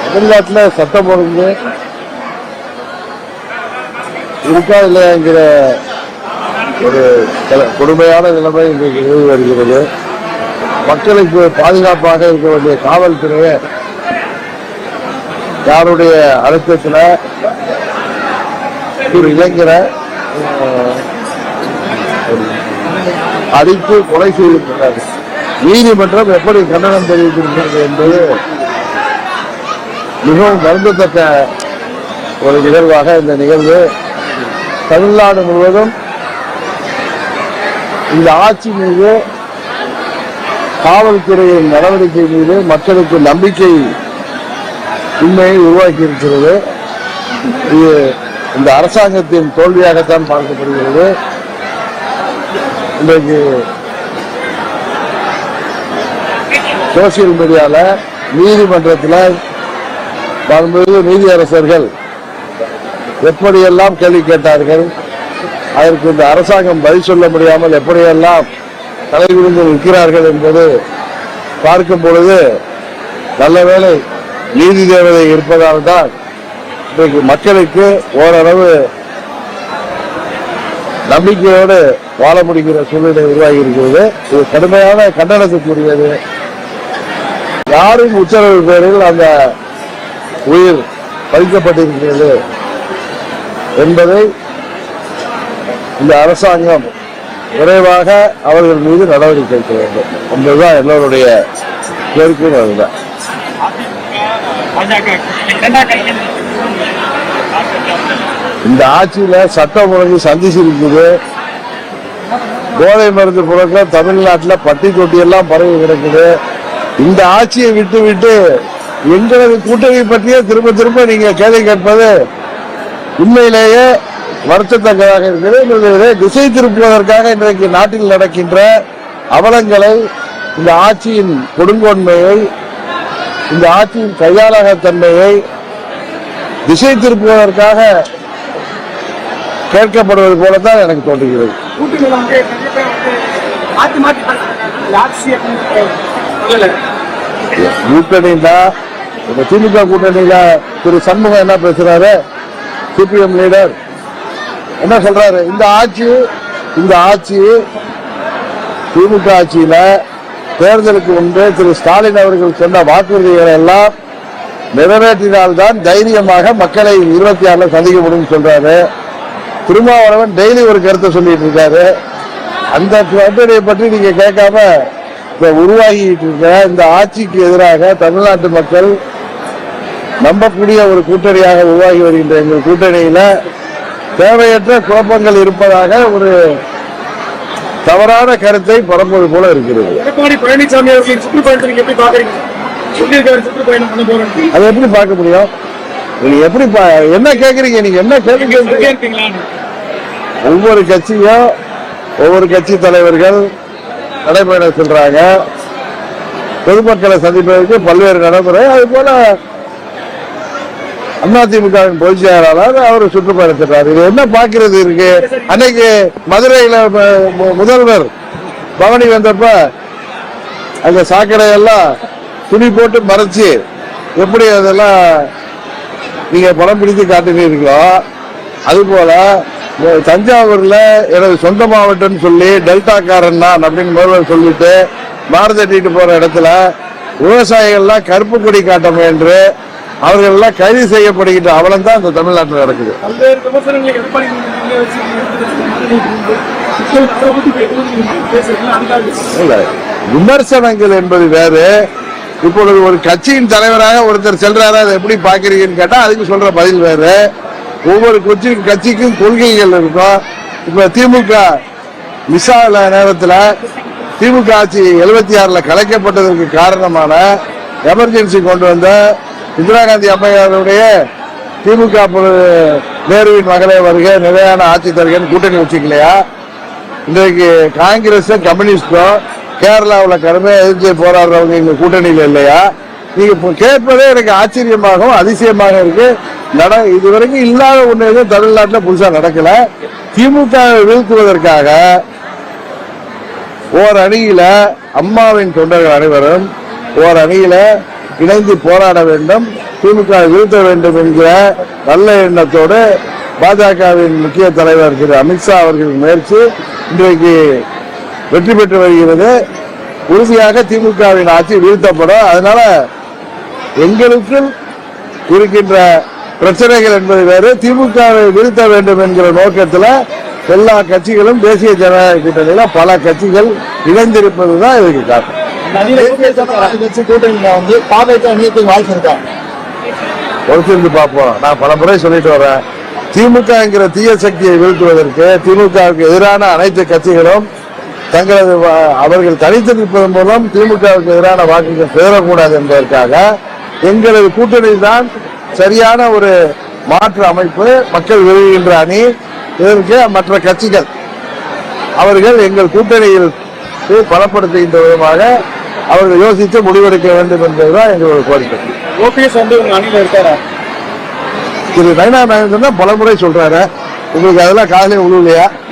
தமிழ்நாட்டில் சட்டம் ஒழுங்கு இருக்கா இல்லையாங்கிற ஒரு கொடுமையான நிலைமை இன்றைக்கு நிலவி வருகிறது. மக்களுக்கு பாதுகாப்பாக இருக்க வேண்டிய காவல்துறையை யாருடைய அழுத்தத்தில் ஒரு இளைஞரை அடித்து கொலை செய்திருக்கிறார். நீதிமன்றம் எப்படி கண்டனம் தெரிவித்திருக்கிறது என்பது மிகவும் வருந்தத்தக்க ஒரு நிகழ்வாக இந்த நிகழ்வு தமிழ்நாடு முழுவதும் இந்த ஆட்சி மீது காவல்துறையின் நடவடிக்கை மீது மக்களுக்கு நம்பிக்கை உண்மையை உருவாக்கி இருக்கிறது. இது இந்த அரசாங்கத்தின் தோல்வியாகத்தான் பார்க்கப்படுகிறது. இன்றைக்கு சோசியல் மீடியால நீதிமன்றத்தில் வரும்போது நீதியரசர்கள் எப்படியெல்லாம் கேள்வி கேட்டார்கள், அதற்கு இந்த அரசாங்கம் பதில் சொல்ல முடியாமல் எப்படியெல்லாம் தலைவிரிந்து நிற்கிறார்கள் என்பது பார்க்கும் பொழுது நல்ல வேளை நீதி தேவதை இருப்பதால் தான் இன்றைக்கு மக்களுக்கு ஓரளவு நம்பிக்கையோடு வாழ முடிகிற சூழ்நிலை உருவாகி இருக்கிறது. இது கடுமையான கண்டனத்துக்குரியது. யாரின் உத்தரவு பேரில் அந்த உயிர் பறிக்கப்பட்டிருக்கிறது என்பதை இந்த அரசாங்கம் விரைவாக அவர்கள் மீது நடவடிக்கை எடுக்க வேண்டும் என்பதுதான் எல்லோருடைய கோரிக்கையும். அதுதான் இந்த ஆட்சியில சட்டம் ஒழுங்கு சந்திச்சிருக்குது. போதை மருந்து பொருட்கள் தமிழ்நாட்டில் பட்டி தொட்டி எல்லாம் பரவி கிடக்குது. இந்த ஆட்சியை விட்டு விட்டு எங்களது கூட்டணி பற்றியே திரும்ப திரும்ப நீங்க கேள்வி கேட்பது உண்மையிலேயே வருத்தத்தக்கதாக இருக்கிறது. திசை திருப்புவதற்காக இன்றைக்கு நாட்டில் நடக்கின்ற அவலங்களை, இந்த ஆட்சியின் கொடுங்கோன்மையை, இந்த ஆட்சியின் கையாளகத்தன்மையை திசை திருப்புவதற்காக கேட்கப்படுவது போலதான் எனக்கு தோன்றுகிறது. கூட்டணினா திமுக கூட்டணியில திரு சண்முகம் என்ன பேசுறாரு, சிபிஎம் லீடர் என்ன சொல்றாரு, இந்த ஆட்சி திமுக ஆட்சியில தேர்தலுக்கு முன்பு திரு ஸ்டாலின் அவர்கள் சொன்ன வாக்குறுதிகளை எல்லாம் நிறைவேற்றினால்தான் தைரியமாக மக்களை 26 சந்திக்க முடியும் சொல்றாரு. திருமாவளவன் டெய்லி ஒரு கருத்தை சொல்லிட்டு இருக்காரு. அந்த கூட்டணியை பற்றி நீங்க கேட்காம இப்ப உருவாகிட்டு இருக்க இந்த ஆட்சிக்கு எதிராக தமிழ்நாட்டு மக்கள் நம்பக்கூடிய ஒரு கூட்டணியாக உருவாகி வருகின்ற எங்கள் கூட்டணியில தேவையற்ற குழப்பங்கள் இருப்பதாக ஒரு தவறான கருத்தை பரப்புவது போல இருக்கிறது. எடப்பாடி பழனிசாமி அவர்களின் சுற்றுப்பயணத்தை நீங்க எப்படி பாக்குறீங்க? சுற்றுப்பயணம் பண்ண போறோம், அதை எப்படி பார்க்க முடியும்? நீங்க எப்படி என்ன கேக்குறீங்க? நீங்க என்ன கேள்வி? ஒவ்வொரு கட்சியும் ஒவ்வொரு கட்சி தலைவர்கள் நடைபயணம் சென்றாங்க. பொதுமக்களை சந்திப்பதற்கு பல்வேறு நடைமுறை. அது போல அதிமுக பொதுச் செயலாளர் அவர் சுற்றுப்பயணம் சென்றார். இது என்ன பாக்குறது இருக்கு? அன்னைக்கு மதுரையில முதல்வர் பவனி வந்தப்ப அந்த சாக்கடையெல்லாம் துணி போட்டு மறைச்சு எப்படி அதெல்லாம் நீங்க படம் பிடித்து காட்டுவீர்களோ, அது போல தஞ்சாவூர்ல எனது சொந்த மாவட்டம் சொல்லி டெல்டாக்காரன் தான் அப்படின்னு முதல்வர் சொல்லிட்டு பாரதிட்டு போற இடத்துல விவசாயிகள்லாம் கருப்பு கொடி காட்ட முயன்று அவர்கள் எல்லாம் கைது செய்யப்படுகின்ற அவலம் தான் இந்த தமிழ்நாட்டில் நடக்குது. விமர்சனங்கள் என்பது வேறு. இப்பொழுது ஒரு கட்சியின் தலைவராக ஒருத்தர் செல்றாரு, அதை எப்படி பாக்குறீங்கன்னு கேட்டா அதுக்கு சொல்ற பதில் வேறு. ஒவ்வொரு கட்சிக்கும் கொள்கைகள் இருக்கும். இப்ப திமுக மிசா நேரத்தில் திமுக ஆட்சி 76 கலைக்கப்பட்டதற்கு காரணமான எமர்ஜென்சி கொண்டு வந்த இந்திரா காந்தி அம்மையாருடைய திமுக நேருவின் மகளே வருக நிலையான ஆட்சி தருகன்னு கூட்டணி வச்சுக்கலையா? இன்றைக்கு காங்கிரஸும் கம்யூனிஸ்டும் கேரளாவில் கடுமையாக எதிர்த்து போராடுறவங்க இந்த கூட்டணியில் இல்லையா? நீங்க கேட்பதே எனக்கு ஆச்சரியமாகவும் அதிசயமாக இருக்கு. இதுவரைக்கும் இல்லாத ஒண்ணு எதுவும் தமிழ்நாட்டில் புதுசா நடக்கல. திமுக வீழ்த்துவதற்காக ஓர் அணியில அம்மாவின் தொண்டர்கள் அனைவரும் ஓர் அணியில இணைந்து போராட வேண்டும், திமுக வீழ்த்த வேண்டும் என்கிற நல்ல எண்ணத்தோடு பாஜகவின் முக்கிய தலைவர் திரு அமித்ஷா அவர்களின் முயற்சி இன்றைக்கு வெற்றி பெற்று வருகிறது. உறுதியாக திமுகவின் ஆட்சி வீழ்த்தப்படும். அதனால எங்களுக்கு இருக்கின்ற பிரச்சனைகள் என்பது வேறு, திமுகவை வீழ்த்த வேண்டும் என்கிற நோக்கத்தில் எல்லா கட்சிகளும் தேசிய ஜனநாயக கூட்டணியில பல கட்சிகள் இணைந்திருப்பதுதான் இதுக்கு காரணம். கூட்டணியில வந்து பாஜக அணியத்துக்கு வாய்ப்பு இருக்கா? பொறுத்திருந்து பார்ப்போம். நான் பல முறை சொல்லிட்டு வரேன், திமுக என்கிற தீய சக்தியை வீழ்த்துவதற்கு திமுகவுக்கு எதிரான அனைத்து கட்சிகளும் தங்களது அவர்கள் தனித்து நிற்பதன் மூலம் திமுகவுக்கு எதிரான வாக்குகள் பெறக்கூடாது என்பதற்காக எங்களது கூட்டணியில் தான் சரியான ஒரு மாற்று அமைப்பு, மக்கள் விரும்புகின்ற அணி. இதற்கு மற்ற கட்சிகள் அவர்கள் எங்கள் கூட்டணியில் பலப்படுத்துகின்ற விதமாக அவர்கள் யோசித்து முடிவெடுக்க வேண்டும் என்பதுதான் எங்களோட கோரிக்கை. ஓபிஎஸ் வந்து உங்க அணியில இருக்காரா? திரு நயனா நாயகன் தான் பல முறை சொல்றாரு, உங்களுக்கு அதெல்லாம் காலையில உழுவலையா?